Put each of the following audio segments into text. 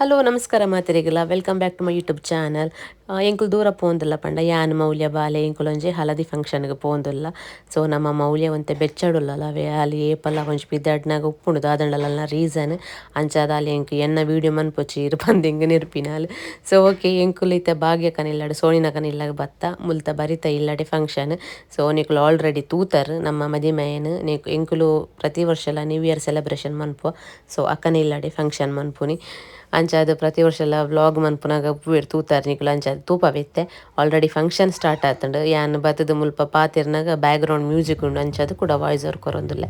Hello ನಮಸ್ಕಾರ ಮಾತೆರೆಗಲ welcome back to my YouTube channel. ಎಂಕುಲು ದೂರ ಪೋಂದುಲ್ಲ ಪಂಡ ಯಾನ್ ಮೌಲ್ಯ ಬಾಲೆ ಎಂಕುಲೊಂಜಿ ಹಳದಿ ಫಂಕ್ಷನ್ಗೆ ಪೋಂದುಲ್ಲ. ಸೊ ನಮ್ಮ ಮೌಲ್ಯ ಒಂತೆ ಬೆಚ್ಚಡುಲ್ಲವೇ ಅಲ್ಲಿ ಏಪಲ್ಲ ಒಂಜಿ ಪಿದಾಡ್ನಾಗ ಉಪ್ಪುಂಡು ದಾದಂಡಲ ರೀಸನ್ ಅಂಚಾದ ಅಲ್ಲಿ ಎಂಕ್ ಎನ್ನ ವೀಡಿಯೋ ಮನ್ಪೊಚ್ಚಿ ಬಂದು ಎಂಗೆ ನೆರ್ಪಿನಾಲ್. ಸೊ ಓಕೆ ಎಂಕುಲು ಇತ್ತೆ ಭಾಗ್ಯಕನ ಇಲ್ಲಾಡು ಸೋಣಿನಕನ ಇಲ್ಲಾಗ ಬತ್ತ ಮುಲ್ತ ಬರಿತ ಇಲ್ಲಾಡೆ ಫಂಕ್ಷನ್. ಸೊ ನಿಕುಲು ಆಲ್ರೆಡಿ ತೂತರ್ ನಮ್ಮ ಮದಿಮೆಯನ್ ಎಂಕುಲು ಪ್ರತಿ ವರ್ಷಲ ನ್ಯೂ ಇಯರ್ ಸೆಲೆಬ್ರೇಷನ್ ಮನ್ಪುವ. ಸೊ ಅಕ್ಕನ ಇಲ್ಲಾಡೆ ಫಂಕ್ಷನ್ ಮನ್ಪುನಿ ಅಂಚಾದ ಪ್ರತಿ ವರ್ಷ ಎಲ್ಲ ವ್ಲಾಗ್ ಮನ್ಪುನಾಗ ಉಪ್ಪುವೆರ್ ತೂತಾರ್ ನಿಕುಲು ಅಂಚಾದ ತೂಪವೆತ್ತೆ. ಆಲ್ರೆಡಿ ಫಂಕ್ಷನ್ ಸ್ಟಾರ್ಟ್ ಆತುಂಡು ಯಾನ್ ಬತ್ತದ ಮುಲ್ಪ ಪಾತಿರ್ನಾಗ ಬ್ಯಾಕ್ ಗ್ರೌಂಡ್ ಮ್ಯೂಸಿಕ್ ಉಂಡು ಅಂಚಾದ ಕೂಡ ವಾಯ್ಸ್ ಓವರ್ ಕೊರೊಂದುಲ್ಲೆ.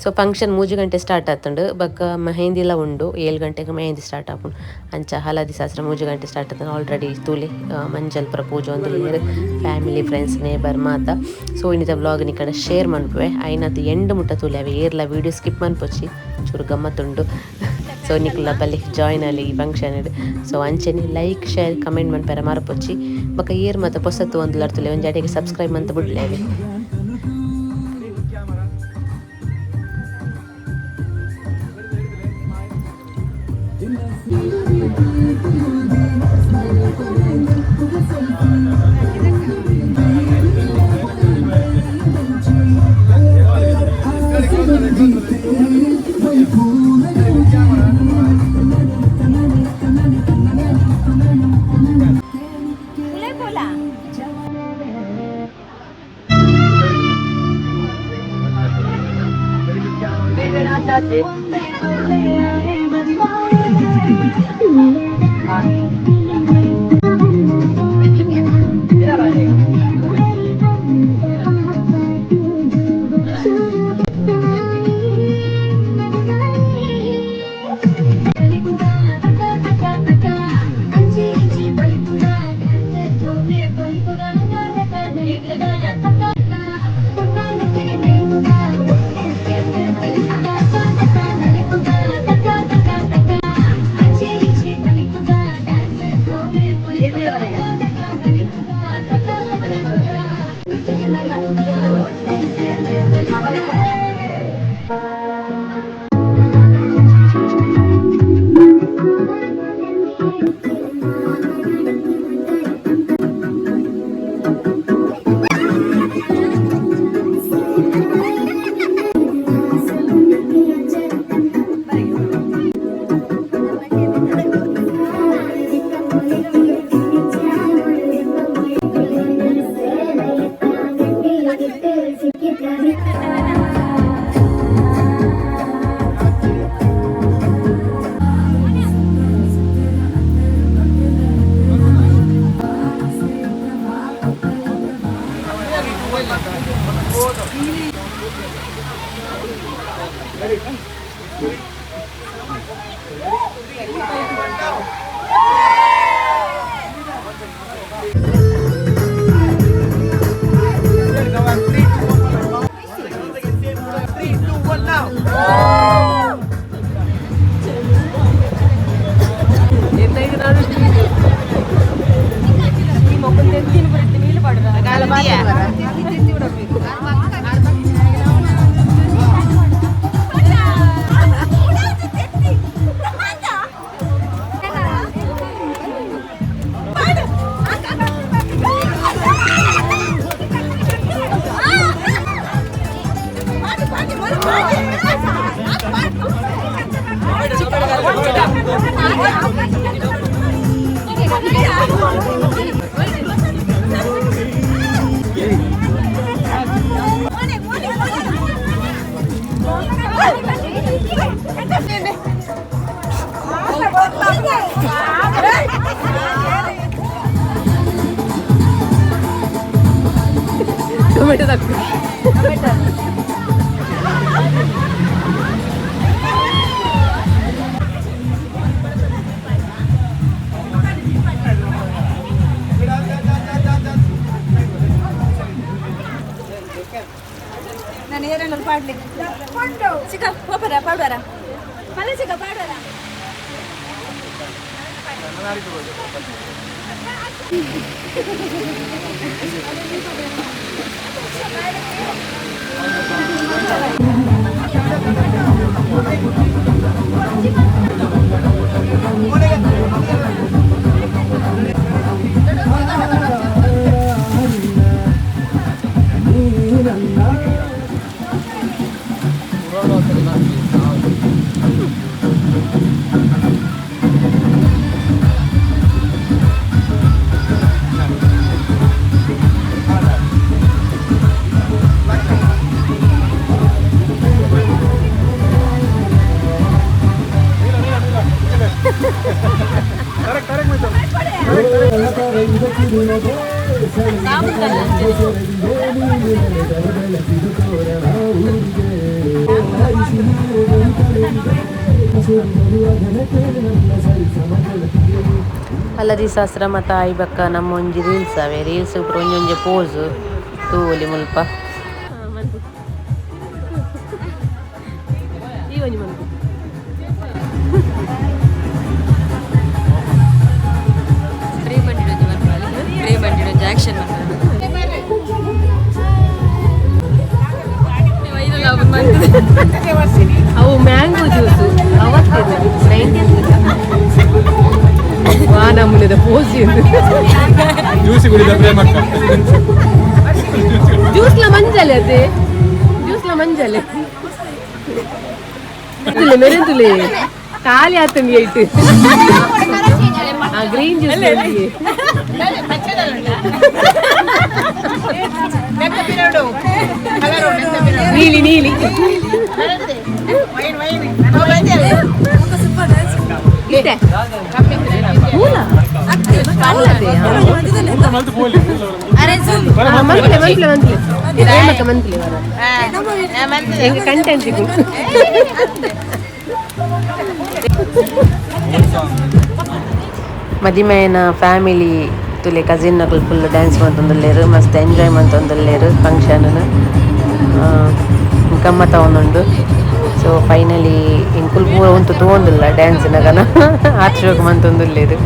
ಸೊ ಫಂಕ್ಷನ್ 3 ಗಂಟೆ ಸ್ಟಾರ್ಟ್ ಆತುಂಡು ಬೊಕ್ಕ ಮೆಹಂದಿಲ ಉಂಡು 7 ಗಂಟೆಗೆ ಮೆಹಂದಿ ಸ್ಟಾರ್ಟ್ ಆಪುಂಡು. ಅಂಚ ಹಳದಿ ಶಾಸ್ತ್ರ 3 ಗಂಟೆ ಸ್ಟಾರ್ಟ್ ಆತುಂಡು. ಆಲ್ರೆಡಿ ತೂಲೆ ಮಂಜಲ್ ಪುರ ಪೂಜೆ ಒಂದುಲ್ಲೆರ್ ಫ್ಯಾಮಿಲಿ ಫ್ರೆಂಡ್ಸ್ ನೇಬರ್ ಮಾತ. ಸೊ ಇನ್ನಿತ ವ್ಲಾಗ್ ನಿಕಡೆ ಶೇರ್ ಮನ್ಪುವೆ ಐನದು ಎಂಡ್ ಮುಟ್ಟ ತೂಲೆ ಅವೆ ಏರ್ಲ ವೀಡಿಯೋ ಸ್ಕಿಪ್ ಮನ್ಪೊಚ್ಚಿ ಚೂರು ಗಮ್ಮತ್ತುಂಡು. ಸೊ ನಿಕುಲ ಬಲ್ಲಿ ಜಾಯ್ನ್ ಅಲ್ಲಿ ಈ ಫಂಕ್ಷನ್. ಸೊ ಅಂಚೆನೆ ಲೈಕ್ ಶೇರ್ ಕಮೆಂಟ್ ಮನ್ಪೆರ ಮರಪೊಚ್ಚಿ ಬೊಕ ಏರ್ ಮಾತ ಪೊಸತ್ತು ಒಂದು ಲರ್ತುಲೆ ಒಂಜಿ ಅಡೆಗೆ ಸಬ್ಸ್ಕ್ರೈಬ್ ಮಂತ್ ಬಿಡ್ಲೇವೆ. ಟೊಮೆಟೊ ನಾನು ಏನೇನು ಪಾಡ್ಲಿಕ್ಕೆ ಚಿಕ್ಕ ಹೋಗ್ಬಾರ ಪಾಡ್ಬಾರ ಮನೆ ಚಿಕ್ಕ ಪಾಡ್ಬಾರ Morning. ಹಳದಿ ಶಾಸ್ತ್ರ ಮತ್ತು ಆಯ್ಬಕ್ಕ ನಮ್ಮ ಒಂಜಿ ರೀಲ್ಸ್ ಅವೆ ರೀಲ್ಸ್ ಪೂರ ಒಂಜೊಂಜಿ ಪೋಸ್ ತೂವೊಲಿ ಮುಲ್ಪ ಆಕ್ಷನ್ ಅವು ಮ್ಯಾಂಗೋ ಜ್ಯೂಸು ಅವತ್ತಿನ 90th ವಾನಮುನಿದ ಪೋಸಿ ಜ್ಯೂಸ್ ಕುಡಿದ ಪ್ರೇಮಕ್ಕ ಜ್ಯೂಸ್ಲ ಮಂಜಲೆ ಅದೇ ಜ್ಯೂಸ್ಲ ಮಂಜಲೆ ಮೆರೆಂತುಲೆ ಖಾಲಿ ಆತಂಗೆ ಇಟ್ಟು ಗ್ರೀನ್ ಜ್ಯೂಸ್ ನೀಲಿ ನೀಲಿ ಕಂಟೆಂಟ್ ಮದಿಮೆನ ಫ್ಯಾಮಿಲಿ ತುಲೆ ಕಸಿನ್ ನಕಲ್ ಫುಲ್ ಡ್ಯಾನ್ಸ್ ಮಂತೊಂದುಲ್ಲೆರ್ ಮಸ್ತ್ ಎಂಜಾಯ್ ಮಂತೊಂದುಲ್ಲೆರ್ ಫಂಕ್ಷನ್ ಗಮ್ಮತ್ತ ಒಂದುಂಡು ಸೊ ಫೈನಲಿ ಇಂಕುಲ್ ಪೂರ ಉಂತು ತೋಂದುಲ್ಲ ಡ್ಯಾನ್ಸಿನಗನ ಆರ್ಚೋಗ್ ಮಂತೊಂದುಲ್ಲೆರ್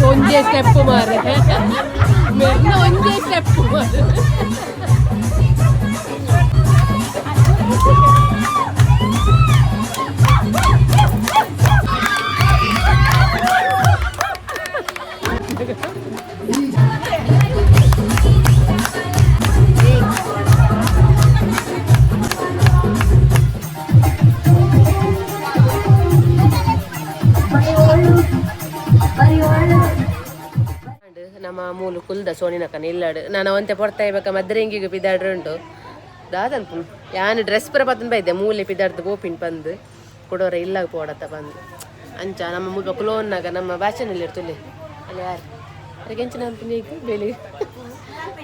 ಒಂದೇ ಸ್ಟೆಪ್ ಮಾರೆ ಒಂದೇ ಸ್ಟೆಪ್ ಮಾರೆ ನಮ್ಮ ಮೂಲು ಕುಲ್ದ ಸೋನಿನಕನ ಇಲ್ಲಾಡು ನಾನು ಅವಂತೆ ಪೊರ್ತಾ ಇಬೇಕ ಮದ್ರೆಂಗಿಗೆ ಪಿದಾಡ್ರು ಉಂಟು ದಾದನ್ಪು ಯಾನು ಡ್ರೆಸ್ ಪುರ ಪತ್ತನ್ ಬೈದೆ ಮೂಲೆ ಪಿದಾಡ್ದು ಗೋಪಿನ್ ಬಂದು ಕೊಡೋರ ಇಲ್ಲಾಗ ಪೋಡತ್ತ ಬಂದು ಅಂಚ ನಮ್ಮ ಮೂಲ ಕುಲೋನ್ನಾಗ ನಮ್ಮ ಭಾಷೆನಲ್ಲಿ ಇರ್ತುಲೆ ಅಲ್ಲಿ ಯಾರು ಅದಕ್ಕೆ ಹೆಂಚಿನ ಅಂತೀನಿ ಬೇಲಿ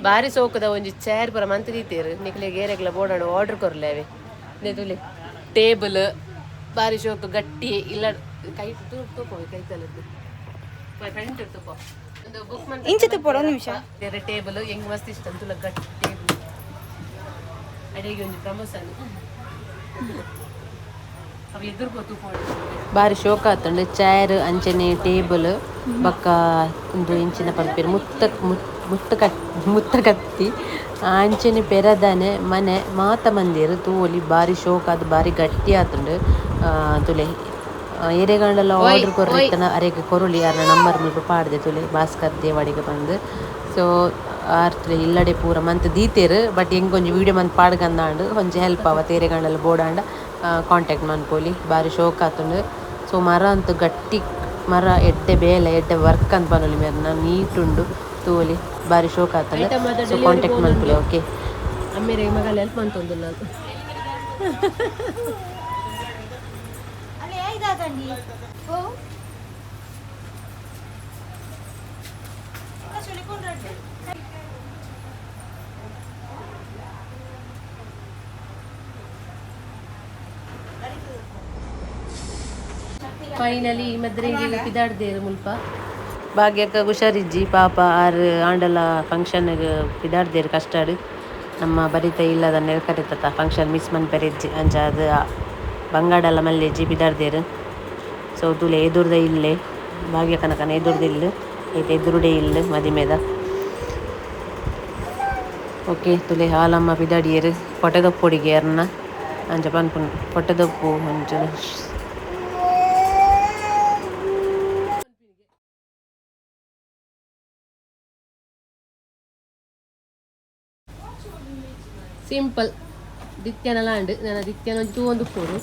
ಭಾರಿ ಸೋಕದ ಒಂಜಿ ಚೇರ್ ಪುರ ಮಂತ್ ರೀತಿಯರು ನಿಕ್ಲೆ ಗೇರೆಗ್ಲ ಬೋಡಾಡು ಆರ್ಡರ್ ಕೊರ್ಲೇವೆ ತುಲೆ ಟೇಬಲ್ ಭಾರಿ ಶೋಕು ಗಟ್ಟಿ ಇಲ್ಲ ಕೈ ತೂಕೋ ಕೈ ತಲದ್ದು ಫ್ರಂಟ್ ತೂಕೋ ಒಂದು ಬುಕ್ ಮಾಡಿ ಇಂಚತೆ ಪೋರ ಒಂದು ನಿಮಿಷ ಬೇರೆ ಟೇಬಲ್ ಹೆಂಗ್ ಮಸ್ತ್ ಇಷ್ಟ ಅಂತುಲ ಗಟ್ಟಿ ಟೇಬಲ್ ಅಡಿಗೆ ಒಂದು ಪ್ರಮೋಷನ್ ಅವು ಎದುರ್ಗೋತು ಭಾರಿ ಶೋಕ ಆತಂಡು ಚೇರ್ ಅಂಚನೆ ಟೇಬಲ್ ಬಕ್ಕ ಒಂದು ಇಂಚಿನ ಪಲ್ಪೇರು ಮುತ್ತ ಕತ್ತಿ ಅಂಚನೆ ಪೆರದನೆ ಮನೆ ಮಾತ ಮಂದಿರು ತೂವೊಲಿ ಭಾರಿ ಶೋಕ ಅದು ಭಾರಿ ಗಟ್ಟಿ ಆತುಂಡು ತುಲೆ ಎರೆಗಂಡಲ ಆರ್ಡರ್ ಕೊರ್ರಿತ್ತನ ಅರೆಗೆ ಕೊರುಳಿ ಯಾರನ್ನ ನಂಬರ್ ಮುಲ್ಪ ಪಾಡ್ದೆ ತುಲೆ ಭಾಸ್ಕರ್ ದೇವಾಡಿಗೆ ಬಂದು ಸೊ ಆರ್ತ್ಲೆ ಇಲ್ಲಡೆ ಪೂರ ಮಂತ್ ದೀತೇರು ಬಟ್ ಹೆಂಗೊಂಜಿ ವೀಡಿಯೋ ಮಂತ್ ಪಾಡ್ಗಂದಾಂಡು ಒಂಜಿ ಹೆಲ್ಪ್ ಆವತ್ತು ಎರೆಗಂಡಲ ಬೋಡಾಂಡ ಕಾಂಟ್ಯಾಕ್ಟ್ ಮನ್ಪೋಲಿ ಭಾರಿ ಶೋಕ ಆತುಂಡು ಸೊ ಮರ ಅಂತೂ ಗಟ್ಟಿ ಮರ ಎಡ್ಡೆ ಬೇಲೆ ಎಡ್ಡೆ ವರ್ಕ್ ಅಂತ ಬನ್ನೋಲಿ ಮೇರ್ನ ನೀಟ್ ಉಂಡು ತೂವಲಿ ಭಾರಿ ಶೋಕ ಆತಂಡು ಸೊ ಕಾಂಟ್ಯಾಕ್ಟ್ ಮನ್ಪೋಲಿ ಓಕೆ ಅಮ್ಮೇರೆ ಮಗಲ್ಲಿ ಹೆಲ್ಪ್ ಮಂತೊಂದುಲ್ಲ ಅದು ಫೈನಲಿ ಮದ್ರೆಂಗಿಗೆ ಪಿದಾಡ್ದೇರು ಮುಲ್ಪ ಭಾಗ್ಯಕ್ಕ ಹುಷಾರಿಜ್ಜಿ ಪಾಪ ಆರು ಆಂಡಲ ಫಂಕ್ಷನ್ಗೆ ಪಿದಾಡ್ದೇರು ಕಷ್ಟಾಡು ನಮ್ಮ ಬರಿತ ಇಲ್ಲದ ನೆಲ್ಕರಿತತ್ತ ಫಂಕ್ಷನ್ ಮಿಸ್ ಮನ್ಪೆರಿಜ್ಜಿ ಅಂಚ ಅದು ಬಂಗಾಡಲ್ಲ ಮಲ್ಲೆಜ್ಜಿ ಪಿದಾಡ್ದೇರು ಸೊ ತುಲೆ ಎದುರ್ದ ಇಲ್ಲೇ ಭಾಗ್ಯಕ್ಕನಕನ ಎದುರ್ದ ಇಲ್ಲು ಐತೆ ಎದುರುಡೆ ಇಲ್ಲು ಮದಿಮೆದ ಓಕೆ ತುಲೆ ಹಾಲಮ್ಮ ಪಿದಾಡಿಯರು ಪೊಟೆದೊಪ್ಪೊಡಿಗೆ ಯಾರನ್ನ ಅಂಚ ಪನ್ಪುನ್ ಪೊಟೆದೊಪ್ಪು ಅಂಚ ಸಿಂಪಲ್ ದಿತ್ಯನಲ್ಲ ಅಂಡು ನಾನು ದಿತ್ಯನ ಒಂಚೂ ಒಂದು ಕೊಡು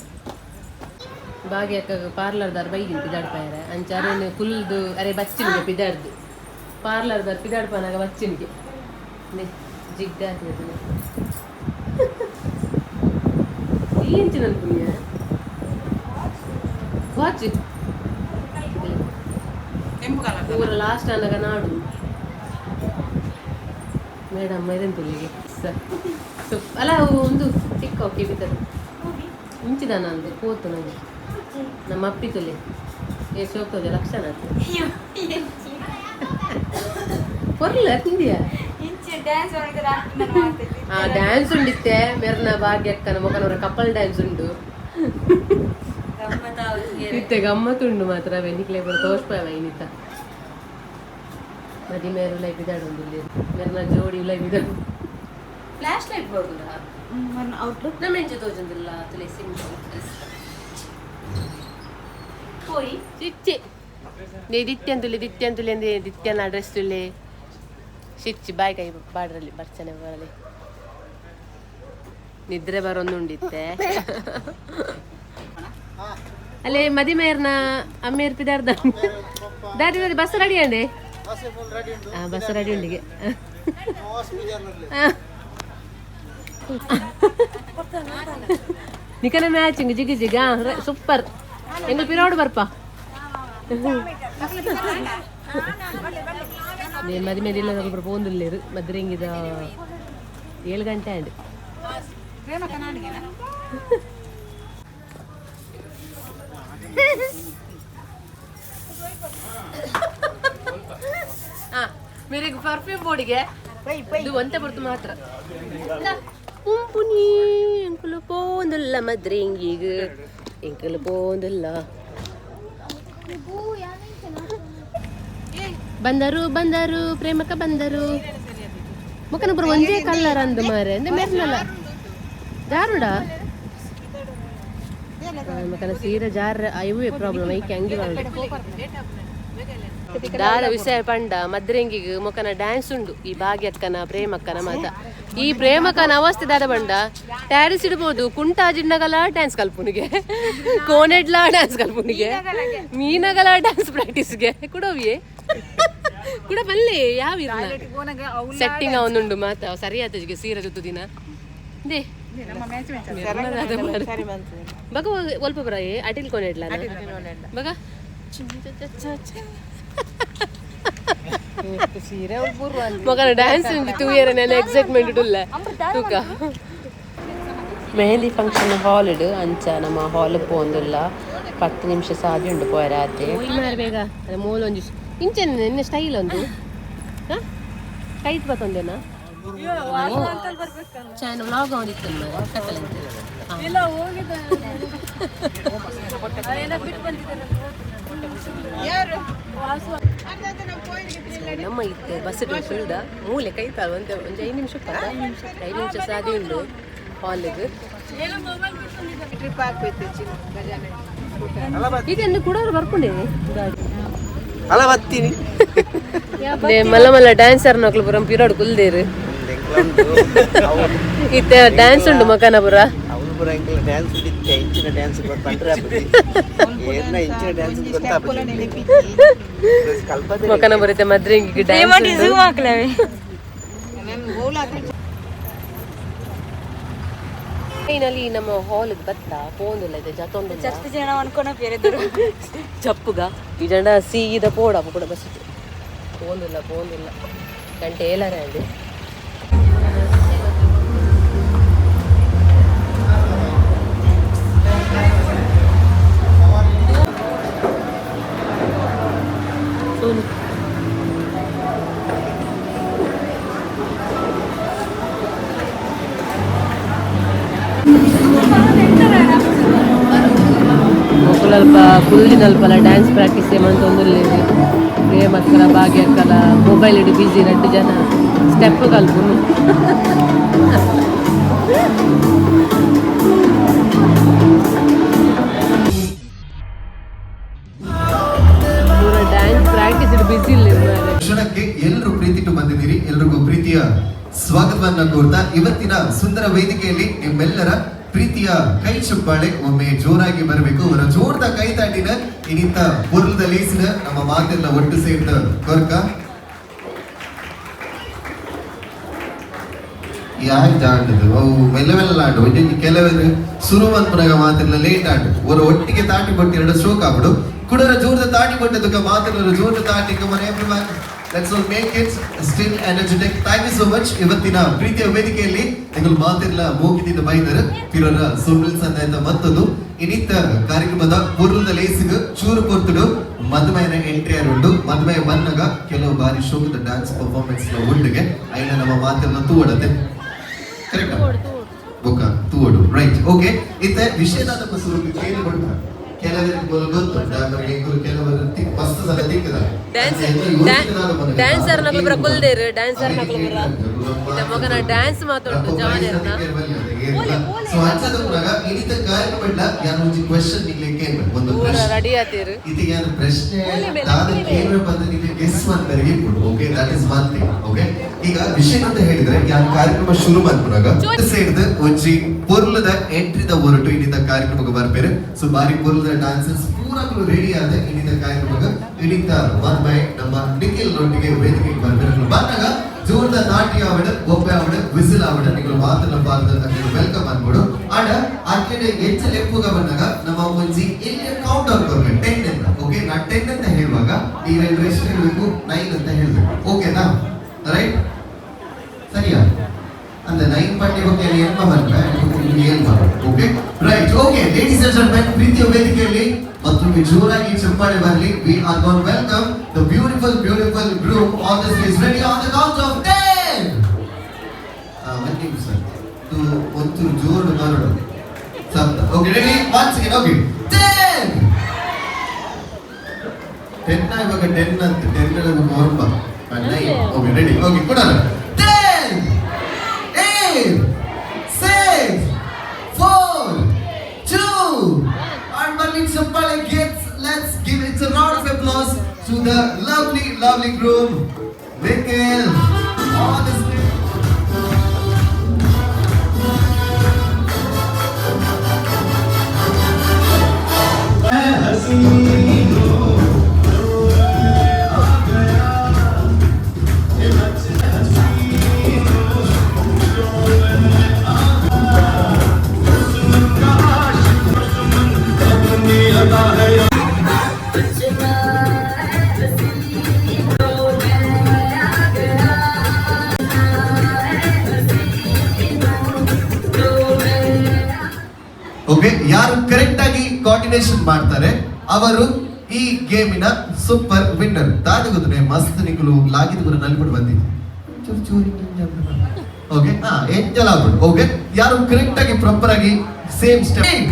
ಭಾಗ್ಯಕ್ಕ ಪಾರ್ಲರ್ದಾರ್ ಬೈಗಿನ ಪಿದಾಡ್ಪಾಯರ ಅಂಚಾರೇನು ಫುಲ್ದು ಅರೆ ಬಚ್ಚಿನಿಗೆ ಪಿದಾಡ್ದು ಪಾರ್ಲರ್ದಾರ್ ಪಿದಾಡ್ಪಾನಾಗ ಬಚ್ಚಿನಿಗೆ ಜಿಗ್ಗಾಗ್ತದೆ ఏంటి అనుకున్నా వాచ్ ಊರ ಲಾಸ್ಟ್ ಅನ್ನಗ ನಾಡು ಮೇಡಮ್ ಮೈದನ್ ತುಲಿಗೆ ಅಲ್ಲ ಒಂದು ಚಿಕ್ಕ ಓಕೆ ಬಿದ್ದರು ಮುಂಚಿದ ನಂದು ಕೂತು ನನಗೆ ನಮ್ಮ ಅಪ್ಪಿ ತುಲಿ ಎಷ್ಟು ಹೋಗ್ತದೆ ಲಕ್ಷಣ ಕೊರ್ಲ ತಿಂದಿಯಾ ಡ್ಯಾನ್ಸ್ ಉಂಡಿತ್ತೆ ಮೆರ್ನ ಭಾಗ್ಯಕ್ಕನ ಮೊಕನವರ ಕಪಲ್ ಡ್ಯಾನ್ಸ್ ಉಂಡು ಇತ್ತೆ ಗಮ್ಮತ್ತುಂಡು ಮಾತ್ರ ಬೆನ್ನಿಕ್ಲೆ ಬರ ತೋರ್ಸ್ಪಾವ ಇನ್ನಿತ ಮದಿ ಮೇರು ಲೈಫ್ ಇದಾಡು ಮೆರ್ನ ಜೋಡಿ ಲೈಫ್ ಇದಾಡು ಫ್ಲಾಶ್ ಲೈಟ್ ಬೋರ್ಡುಲ್ಲ ಔಟ್ಲುಕ್ ನಮ್ಮ ಎಂಚ ತೋಜಂದಿಲ್ಲ ತುಲೆ ಸಿಂಪಲ್ ಹೋಯ್ ಚಿಚ್ಚಿ ನೀ ದಿತ್ಯಂತುಲಿ ಅಂದೆ ದಿತ್ಯನ ಡ್ರೆಸ್ ತುಲೆ ಶಿಚ್ಚಿ ಬಾಯಿ ಕೈ ಬಾಡ್ರಲ್ಲಿ ಬರ್ಚನೆ ಬರಲಿ ನಿದ್ರೆ ಬರೋಂದುಂಡಿತ್ತೆ ಅಲ್ಲೇ ಮದಿ ಮೇರ್ನ ಅಮ್ಮೇರ್ ಪಿದಾರ್ದ ದಾರಿ ಬಸ್ ರೆಡಿ ಅಂಡೆ ಬಸ್ ರೆಡಿ ಉಂಡಿಗೆ ನಿಕನ ಮ್ಯಾಚಿಂಗ್ ಜಿಗಿ ಜಿಗ ಸೂಪರ್ ಎಂಗಲ್ ಪಿರೋಡು ಬರ್ಪ ಮದಿ ಮೇಲೆ ಇಲ್ಲ പോകുന്നില്ല മധുരങ്ങിത 7 ಗಂಟೆ ಆಯ್ತು मेरे परफ्यूम बोडिगे ಇದು ಒಂದೇ ಬರ್ತು ಮಾತ್ರ ಪುಂಪುನಿ ಎಂಕಲು ಪೋಂದಲ್ಲ ಮದ್ರಿಂಗಿಗೆ ಎಂಕಲು ಪೋಂದಲ್ಲ ಬಂದರು ಪ್ರೇಮಕ ಬಂದರು ಮುಖನ ಬರ ಒಂದೇ ಕಲ್ಲರ್ ಅಂದು ಮಾರೆ ಅಂದ್ರೆ ಮೆರ್ನಲ್ಲ ಜಾರುಡ ಮಕನ ಸೀರೆ ಜಾರ ಅಯ್ಯೂ ಪ್ರಾಬ್ಲಮ್ ಐಕೆ ಅಂಗಿ ದಾರ ವಿಷಯ ಪಂಡ ಮದ್ರೆಂಗಿಗೆ ಮೊಕನ ಡ್ಯಾನ್ಸ್ ಉಂಡು ಈ ಭಾಗ್ಯಕ್ಕನ ಪ್ರೇಮಕ್ಕನ ಮಾತ ಈ ಪ್ರೇಮಕ್ಕನ ಅವಸ್ಥೆ ದಾದ ಬಂಡ ಟ್ಯಾರಿಸ್ ಇಡ್ಬೋದು ಕುಂಟಾಜಿಣ್ಣಗಲ ಡ್ಯಾನ್ಸ್ ಕಲ್ಪುನಿಗೆ ಕೋನೆಡ್ಲ ಡ್ಯಾನ್ಸ್ ಕಲ್ಪುನಿಗೆ ಮೀನಗಲ ಡ್ಯಾನ್ಸ್ ಪ್ರಾಕ್ಟೀಸ್ಗೆ ಕುಡೋವಿಯೇ ಕೂಡ ಬಲ್ಲಿ ಯಾವ ಸೆಟ್ಟಿಂಗ್ ಅವನುಂಡು ಮಾತ ಸರಿ ಆತಜಿಗೆ ಸೀರೆ ಜೊತೆ ದಿನ ದೇ ಬಗ ಒಲ್ಪ ಬರ ಅಟಿಲ್ ಕೊನೆಡ್ಲ ಬಗ ಮಗನ ಡ್ಯಾನ್ಸ್ 2 ಇಯರ್ ನಾನು ಎಕ್ಸೈಟ್ಮೆಂಟ್ ಇಡುಲ್ಲ ತೂಕ ಮೆಹಂದಿ ಫಂಕ್ಷನ್ ಹಾಲ್ ಇಡು ಅಂಚ ನಮ್ಮ ಹಾಲ್ ಪೋಂದಿಲ್ಲ 10 ನಿಮಿಷ ಸಾದಿ ಉಂಡು ಪೋರಾತೆ ಬೇಗ ಮೂಲ ಒಂಜಿ ಇಂಚೆನ್ ನಿನ್ನ ಸ್ಟೈಲ್ ಒಂದು ಕೈತ್ ಬತ್ತೊಂದೇನಾ ಚಾನಲ್ ವ್ಲಾಗ್ ಆಡಿತ್ತು ನಮ್ಮ ಇತ್ತೆ ಬಸ್ ಸುಳ್ದ ಮೂಲೆ ಕೈತಾಳ ಒಂದು 5 ನಿಮಿಷ 5 ನಿಮಿಷ ಸಾದಿ ಉಂಡು ಹಾಲಿಗೆ ಇದನ್ನು ಕೂಡ ಬರ್ಕೊಂಡೆ ಅಲ್ಲ ಬತ್ತೀನಿ ಮಲ್ಲ ಮಲ್ಲ ಡ್ಯಾನ್ಸರ್ ನಕ್ಲು ಬರ ಪಿರೋಡ್ ಕುಲ್ದೇರು ಇತ್ತೆ ಡ್ಯಾನ್ಸ್ ಉಂಡು ಮಕನ ಬುರ ಅವನು ಬರ ಡ್ಯಾನ್ಸ್ ಬಿತ್ತೆ ಇಂಚಿನ ಡ್ಯಾನ್ಸ್ ಬಂದ್ರೆ ಏನ ಇಂಚಿನ ಡ್ಯಾನ್ಸ್ ಗೊತ್ತಾಗ್ತದೆ ಮಕನ ಬರುತ್ತೆ ಮದ್ರೆಂಗಿಗೆ ಡ್ಯಾನ್ಸ್ ಫೈನಲಿ ನಮ್ಮ ಹಾಲ್ಗೆ ಬತ್ತ ಪೋಂದಿಲ್ಲ ಇದೆ ಜತೊಂದು ಚರ್ಚ್ ಜನ ಅನ್ಕೊಂಡ ಬೇರೆ ಚಪ್ಪುಗ ಈ ಜನ ಸೀದ ಪೋಡ ಕೂಡ ಬಸ್ ಪೋಂದಿಲ್ಲ ಗಂಟೆ ಏಲರ ಅಂడి ಸ್ವಲ್ಪ ಫುಲ್ಲಿನಲ್ಪಲ್ಲ ಡ್ಯಾನ್ಸ್ ಪ್ರಾಕ್ಟೀಸ್ ಏಮಂತೊಂದು ಪ್ರೇಮಕ್ಕಲ ಭಾಗ್ಯಕ್ಕಲ ಮೊಬೈಲ್ ಇಡಿ ಬಿಸಿ 2 ಜನ ಸ್ಟೆಪ್ ಕಲ್ಪು ಡ್ಯಾನ್ಸ್ ಪ್ರಾಕ್ಟೀಸ್ ಇಡಿ ಬಿಸಿ ಇಲ್ಲ ಕ್ಷಣಕ್ಕೆ ಎಲ್ಲರೂ ಪ್ರೀತಿಟ್ಟು ಬಂದಿದ್ದೀರಿ. ಎಲ್ರಿಗೂ ಪ್ರೀತಿಯ ಸ್ವಾಗತವನ್ನ ಕೋರ್ತಾ ಇವತ್ತಿನ ಸುಂದರ ವೇದಿಕೆಯಲ್ಲಿ ನಿಮ್ಮೆಲ್ಲರ ಪ್ರೀತಿಯ ಕೈ ಚಪ್ಪಾಳೆ ಒಮ್ಮೆ ಜೋರಾಗಿ ಬರಬೇಕು. ಅವರ ಜೋರ್ದ ಕೈ ತಾಟಿನ ಇನ್ನಿಂತ ಪೊರ್ಲದ ಲೇಸಿನ ನಮ್ಮ ಮಾತೆಲ್ಲ ಒಟ್ಟು ಸೇರಿದ ಕೊರ್ಕ ಯಾಕೆ ಆಟದು ಅವು ಮೆಲ್ಲ ಮೆಲ್ಲ ಆಡು ಒಟ್ಟಿಗೆ ಕೆಲವರು ಸುರುವಂತನಾಗ ಮಾತೆಲ್ಲ ಲೇಟ್ ಆಡು ಅವರ ಒಟ್ಟಿಗೆ ತಾಟಿ ಕೊಟ್ಟು 2 ಸ್ಟ್ರೋಕ್ ಆಗ್ಬಿಡು ಕುಡರ ಜೋರದ ತಾಟಿ ಕೊಟ್ಟದಕ್ಕೆ ಮಾತೆಲ್ಲ ಜೋರದ ತಾಟಿ ಮನೆ everyone let's all make it still energetic. Thank you so much. ಇವತ್ತಿನ ಪ್ರೀತಿಯ ವೇದಿಕೆಯಲ್ಲಿ ನೀವು ಮಾತೆಲ್ಲ ಮೂಗಿದಿಂದ ಬೈದರು ಪಿರರ ಸೋಮಲ್ ಸಂದಾಯದ ಮತ್ತೊಂದು ಇನ್ನಿತ್ತ ಕಾರ್ಯಕ್ರಮದ ಪೂರ್ವದ ಲೇಸಿಗೆ ಚೂರು ಕೊರ್ತುಡು ಮದುವೆಯ ಎಂಟ್ರಿ ಉಂಟು. ಮದುವೆ ಬಂದಾಗ ಕೆಲವು ಬಾರಿ ಶೋಕದ ಡ್ಯಾನ್ಸ್ ಪರ್ಫಾರ್ಮೆನ್ಸ್ ಉಂಡಿಗೆ ಐನ ನಮ್ಮ ಮಾತೆಲ್ಲ ತೂಡತ್ತೆ ಕರೆಕ್ಟ್ ಬೊಕ್ಕ ತೂಡು ರೈಟ್ ಓಕೆ. ಇತ್ತ ವಿಷಯದ ಸುರು ಕೇಳಿ ಕೊಡ್ತಾರೆ ಕೆಲವರಿಗೆ ಗೊತ್ತು ಕೆಲವರು ಫಸ್ಟ್ ಸಲ ತಿಕ್ಕದ ಡ್ಯಾನ್ಸರ್ ನಕಲು ಬರ ಕುಲ್ದೇರು ಡ್ಯಾನ್ಸರ್ ನಕಲು ಬರ ಇದ ಮಗನ ಡ್ಯಾನ್ಸ್ ಮಾತಾಡ್ತು ಜಾನೇರ್ನ ಸೊ ಅಂಚದ ಪುರಾಗ ಇನಿತ ಕಾರ್ಯಕ್ರಮಲ್ಲ ಯಾರು ಒಂದು ಕ್ವೆಶ್ಚನ್ ನಿಗ್ಲಿಕ್ಕೆ ಒಂದು ಪ್ರಶ್ನೆ ರೆಡಿ ಆತೀರು ಇದು ಯಾರು ಪ್ರಶ್ನೆ ದಾದ ಕೇಂದ್ರ ಪದ್ಧತಿಗೆ ಗೆಸ್ ಮಾಡ್ತಾರೆ okay that is one thing okay. ಈಗ ವಿಷಯ ಅಂತ ಹೇಳಿದ್ರೆ ಯಾರು ಕಾರ್ಯಕ್ರಮ ಶುರು ಮಾಡ್ಕೊಂಡಾಗ ಸೇರಿದ ಒಂಜಿ ಪೊರ್ಲದ ಎಂಟ್ರಿದ ಹೊರಟು ಇನ್ನಿತ ಕಾರ್ಯಕ್ರಮಕ್ಕೆ ಬರ್ಬೇರೆ. ಸೊ ಬಾರಿ ಪೊರ್ಲದ ಡ್ಯಾನ್ಸರ್ಸ್ ಪೂರಕಲು ರೆಡಿ ಆದ ಇನ್ನಿತ ಕಾರ್ಯಕ್ರಮಕ್ಕೆ ಇನ್ನಿತ ಮದುವೆ ನಮ್ಮ ನಿಖಿಲ್ ನೊಟ್ಟಿಗೆ ವೇದಿಕೆಗೆ ಬರ್ಬೇಕು. ಬಂದಾಗ ಜೋರದ ನಾಟ್ಯ ಆವಡ ಬೊಬ್ಬೆ ಆವಡ ವಿಸಿಲ್ ಆವಡ ನೀವು ಮಾತನ್ನ ಪಾಲ್ದ ವೆಲ್ಕಮ್ ಅನ್ಬೋದು ಆಡ ಆ ಕಡೆ ಹೆಚ್ಚು ಎಪ್ಪುಗ ಬಂದಾಗ ನಮ್ಮ ಒಂಜಿ ಇಲ್ಲಿ ಕೌಂಟ್ ಔಟ್ ಬರ್ಬೇಕು 10 ಅಂತ ಓಕೆ. ನಾ 10 ಅಂತ ಹೇಳುವಾಗ ನೀವೆಲ್ಲರೂ ಎಷ್ಟು ಹೇಳಬೇಕು 9 ಅಂತ ಹೇಳ್ಬೇಕು ಓಕೆನಾ ರೈಟ್ ಸರಿಯಾ ಅಂತ 9 ಪಟ್ಟಿ ಬಗ್ಗೆ ಏನು ಮಾಡ್ಬೇಕು ಏನು ಮಾಡ್ಬೇಕು okay right okay. Ladies and gentlemen ಪ್ರೀತಿಯ ವೇದಿಕೆಯಲ್ಲಿ ಮತ್ತೊಮ್ಮೆ ಜೋರಾಗಿ ಚಪ್ಪಾಳೆ ಬರಲಿ. We are gone welcome the beautiful group on the stage. Ready on the count of 10 1 ನಿಮಿಷ ಒಂದು ಜೋರು ಬರೋಣ ಶಬ್ದ okay ready once again okay 10 ಇವಾಗ 10 ಅಂತ 10 ನ ಹೊರಬ 9 ಓಕೆ ರೆಡಿ ಓಕೆ ಕೊಡೋಣ 10 8 6 4 2 and Malik Chappale gets let's give it a round of applause to the lovely groom Nikhil on the stage. Okay ಯಾರು ಕರೆಕ್ಟ್ ಆಗಿ ಕೋಆರ್ಡಿನೇಷನ್ ಮಾಡ್ತಾರೆ ಅವರು ಈ ಗೇಮಿನ ಸೂಪರ್ ವಿನ್ನರ್. ದಾದಗುದ್ರೆ ಮಸ್ತ್ ನಿಕಲು ಲಾಗಿದ ಗುರು ನಲ್ಬಿಟ್ಟು ಬಂದಿದೆ ಓಕೆ ಎಂಜಲ್ ಆಗ್ಬಿಡು ಓಕೆ. ಯಾರು ಕರೆಕ್ಟ್ ಆಗಿ ಪ್ರಾಪರ್ ಆಗಿ same step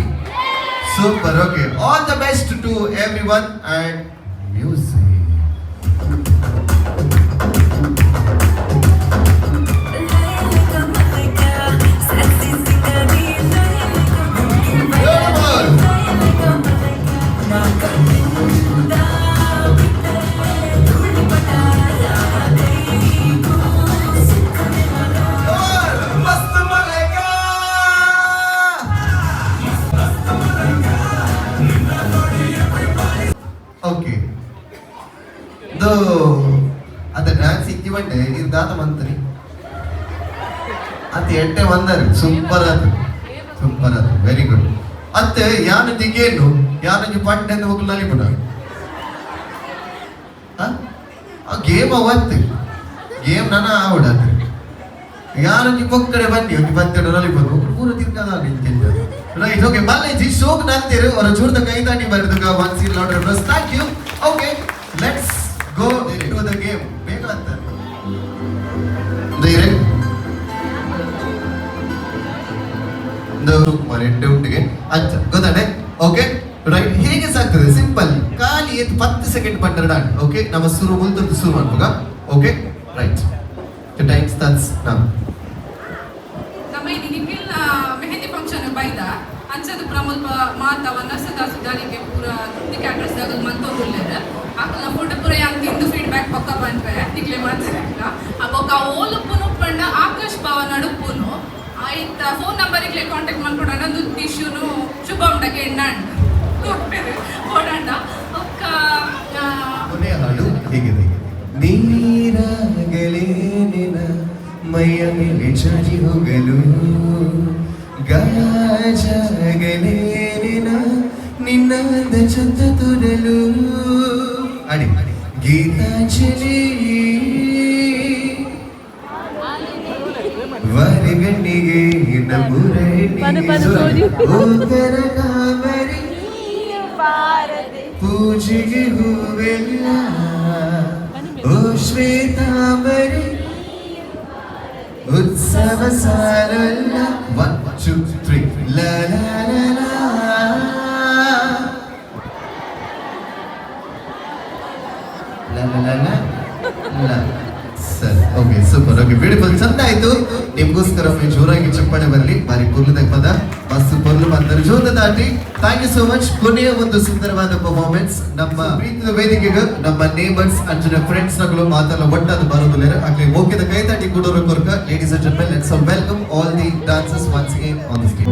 super okay. All the best to everyone and music. Okay ಅದ ಡ್ಯಾನ್ಸ್ ಇಕ್ಕಿಬಂಡೆ ಇದು ದಾತ ಮಂತ್ರಿ ಅತ್ತೆ ಎಟ್ಟೆ ಬಂದಾರೆ ಸೂಪರ್ ಅದು ವೆರಿ ಗುಡ್. ಅತ್ತೆ ಯಾನು ದಿಗೇನು ಯಾನು ಪಟ್ಟೆ ಅಂತ ಹೋಗ್ಲು ನಲಿಪುಣ ಗೇಮ್ ಅವತ್ತು ಗೇಮ್ ನನ್ನ ಆವಡ ಯಾರು ಪೊಕ್ಕಡೆ ಬನ್ನಿ ಒಂದು 12 ನಲಿಪುದು ಪೂರ ತಿರ್ಗದ ರೈಟ್ ಓಕೆ. ಮಲ್ಲೇಜಿ ಶೋಕ್ ನಂತಿರು ಅವರ ಜೋರ್ದ ಕೈ ತಾಂಡಿ ಬರೆದಾಗ ಒನ್ ಸೀಲ್ ಲಾಟ್ ಪ್ಲಸ್ thank you okay. Let's go to the game. ಬೇಗ ಅಂತ ಧೈರ್ಯ ಕುಮಾರ್ ಎಂಟೆ ಉಂಟಿಗೆ ಅಂಚ ಗೊತ್ತಾನೆ ಓಕೆ ರೈಟ್. ಹೇಗೆ ಸಾಕ್ತದೆ ಸಿಂಪಲ್ ಖಾಲಿ 10 ಸೆಕೆಂಡ್ ಪಂಡ ಓಕೆ. ನಮ್ಮ ಶುರು ಮುಂದೆ ಶುರು ಮಾಡುವಾಗ okay right time starts now. ನಮ್ಮ ಇದು ನಿಖಿಲ್ ಮೆಹಂದಿ ಫಂಕ್ಷನ್ ಬೈದ ಅಂಚದ ಪ್ರಮುಖ ಮಾತವ ನರ್ಸದಾರಿಗೆ ಪೂರ ತುಟ್ಟಿ ಕ್ಯಾಟ್ರಸ್ ಮತ್ತೊಂದು ಅಕ್ಕಲ ಫೋಟೋ ಪೂರ ಯಾಂಗ್ ತಿಂದು ಫೀಡ್ಬ್ಯಾಕ್ ಪಕ್ಕ ಬಂದ್ರೆ ಪ್ರಣಂದು ಟಿಶ್ಯೂನು ಶುಭಂಡಕ್ಕೆ ಎಣ್ಣಂಡ ಓಡಂಡ ಒಕ್ಕ ಕೊನೆಯ ಹಾಡು ಹೇಗಿದೆ? ನೀರಾಗಲೇ ನಿನ ಮೈಯ ಮೇಲೆ ಚಾರಿ ಹೋಗಲು, ಗಾಜಾಗಲೇ ನಿನ ನಿನ್ನ ಚಂದ ತೋರಲು. ಅಡಿ ಗೀತಾಂಜಲಿ ವಾರಿಗಣ್ಣಿಗೆ ನಮ್ಮೂರ ಕಾಮರಿ ಪೂಜೆಗೆ ಹೂವೆಲ್ಲ ಓ ಶ್ವೇತಾಂಬರಿ ಉತ್ಸವ ಸಾರಲ್ಲ. 1 2 3 ಲಾ ಲಾ ಲಾ ಲಾ. Sir okay super. Okay beautiful, ಚಂದ ಆಯ್ತು. ನಿಮ್ಗೋಸ್ಕರ ಜೋರಾಗಿ ಚಪ್ಪಾಳೆ ಬರಲಿ. ಬಾರಿ ಪೊರ್ಲದ ಪದ ಮಸ್ತ್ ಪೊರ್ಲು ಬಂದರು ಜೋರ ದಾಟಿ. Thank you so much. ಕೊನೆಯ ಒಂದು ಸುಂದರವಾದ ಪರ್ಫಾರ್ಮೆನ್ಸ್ ನಮ್ಮ ಪ್ರೀತಿಯ ವೇದಿಕೆಗೆ ನಮ್ಮ ನೇಬರ್ಸ್ ಅಂಚಿನ ಫ್ರೆಂಡ್ಸ್ ನಗಳು ಮಾತೆಲ್ಲ ಒಟ್ಟಾದ ಬರೋದಿಲ್ಲ. ಹಾಗೆ ಓಕೆದ ಕೈ ತಾಟಿ ಕೊಡೋರ ಕೊರಕ. Ladies and gentlemen, let's welcome all the dancers once again on the stage.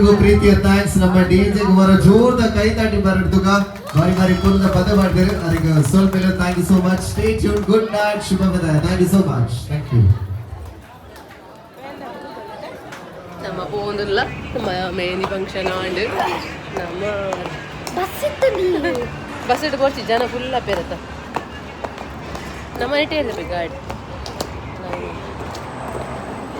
ಎಲ್ರಿಗೂ ಪ್ರೀತಿಯ ಥ್ಯಾಂಕ್ಸ್ ನಮ್ಮ ಡಿಜೆ ಕುಮಾರ ಜೋರ್ದ ಕೈ ತಾಟಿ ಬರಡ್ತುಗ ಬಾರಿ ಬಾರಿ ಪೂರ್ಣ ಪದ ಮಾಡ್ತಾರೆ ಅದಕ್ಕೆ ಸ್ವಲ್ಪ thank you so much stay tuned good night ಶುಭ ವಿದಾಯ thank you so much thank you ನಮ್ಮ ಪೋಂದುಲ್ಲ ನಮ್ಮ ಮೆಹಂದಿ ಫಂಕ್ಷನ್ ಆಂಡ್ ನಮ್ಮ ಬಸ್ ಇಟ್ಟು ಬರ್ತಿ ಜನ ಫುಲ್ ಅಪ್ಪಿರತ್ತ ನಮ್ಮ ಇಟ್ಟೇ ಇರ್ಬೇಕು ಗಾಡಿ